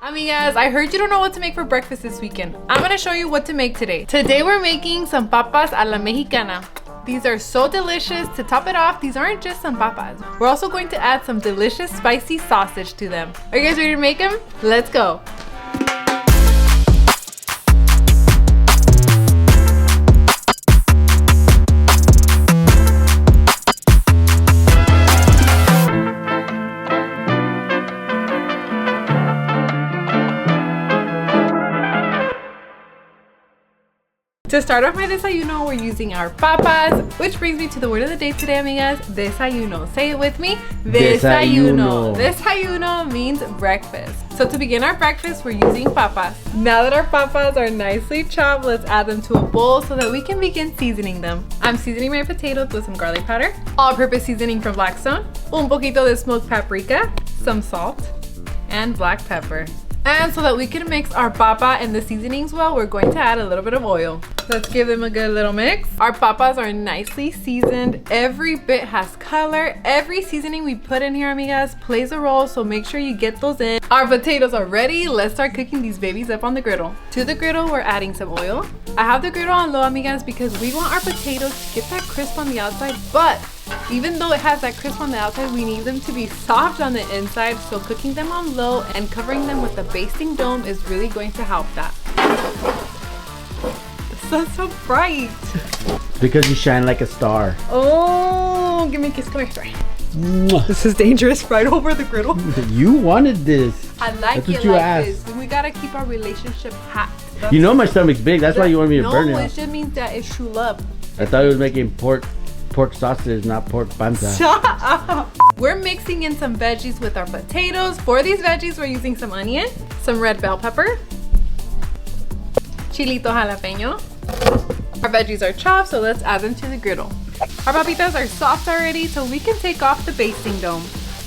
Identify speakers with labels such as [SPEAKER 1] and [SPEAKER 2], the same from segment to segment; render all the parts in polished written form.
[SPEAKER 1] Amigas, I heard you don't know what to make for breakfast this weekend. I'm gonna show you what to make today. Today we're making some papas a la mexicana. These are so delicious. To top it off, these aren't just some papas. We're also going to add some delicious spicy sausage to them. Are you guys ready to make them? Let's go. To start off my desayuno, we're using our papas, which brings me to the word of the day today, amigas. Desayuno. Say it with me. Desayuno. Desayuno means breakfast. So to begin our breakfast, we're using papas. Now that our papas are nicely chopped, let's add them to a bowl so that we can begin seasoning them. I'm seasoning my potatoes with some garlic powder, all-purpose seasoning from Blackstone, un poquito de smoked paprika, some salt, and black pepper. And so that we can mix our papa and the seasonings well, we're going to add a little bit of oil. Let's give them a good little mix. Our papas are nicely seasoned. Every bit has color. Every seasoning we put in here, amigas, plays a role, so make sure you get those in. Our potatoes are ready. Let's start cooking these babies up on the griddle. To the griddle, we're adding some oil. I have the griddle on low, amigas, because we want our potatoes to get that crisp on the outside, but even though it has that crisp on the outside, we need them to be soft on the inside, so cooking them on low and covering them with a basting dome is really going to help that. The sun's so bright.
[SPEAKER 2] Because you shine like a star.
[SPEAKER 1] Oh, give me a kiss. Come here. This is dangerous, right over the griddle.
[SPEAKER 2] You wanted this.
[SPEAKER 1] I like
[SPEAKER 2] That's
[SPEAKER 1] it
[SPEAKER 2] what you
[SPEAKER 1] like
[SPEAKER 2] asked.
[SPEAKER 1] this. We gotta keep our relationship hot.
[SPEAKER 2] You know my stomach's big. That's why you wanted me to burn it.
[SPEAKER 1] No, it
[SPEAKER 2] out.
[SPEAKER 1] just means that it's true love.
[SPEAKER 2] I thought it was making pork sausage, not pork panza.
[SPEAKER 1] Shut up. We're mixing in some veggies with our potatoes. For these veggies, we're using some onion, some red bell pepper, chilito jalapeño. Our veggies are chopped, so let's add them to the griddle. Our papitas are soft already, so we can take off the basting dome.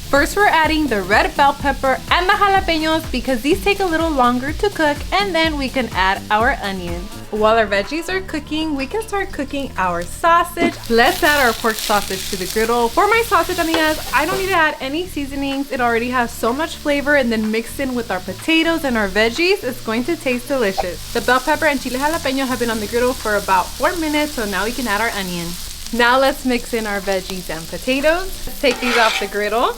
[SPEAKER 1] First, we're adding the red bell pepper and the jalapeños because these take a little longer to cook, and then we can add our onion. While our veggies are cooking, we can start cooking our sausage. Let's add our pork sausage to the griddle. For my sausage, amigas, I don't need to add any seasonings. It already has so much flavor, and then mixed in with our potatoes and our veggies, it's going to taste delicious. The bell pepper and chile jalapeño have been on the griddle for about 4 minutes, so now we can add our onion. Now let's mix in our veggies and potatoes. Let's take these off the griddle.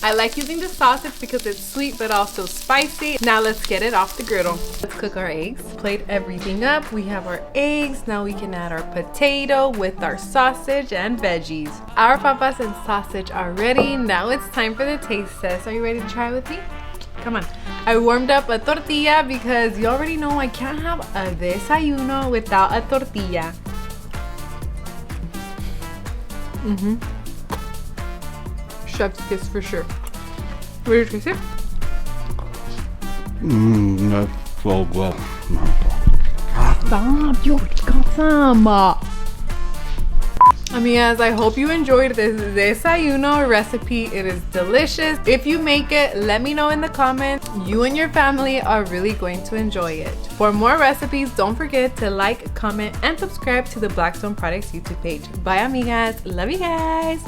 [SPEAKER 1] I like using the sausage because it's sweet but also spicy. Now let's get it off the griddle. Let's cook our eggs. Plate everything up. We have our eggs. Now we can add our potato with our sausage and veggies. Our papas and sausage are ready. Now it's time for the taste test. Are you ready to try with me? Come on. I warmed up a tortilla because you already know I can't have a desayuno without a tortilla. Chef's kiss for sure. Ready to taste it?
[SPEAKER 2] That's so good.
[SPEAKER 1] Stop, you got some. Amigas, I hope you enjoyed this desayuno recipe. It is delicious. If you make it, let me know in the comments. You and your family are really going to enjoy it. For more recipes, don't forget to like, comment, and subscribe to the Blackstone Products YouTube page. Bye, amigas. Love you guys.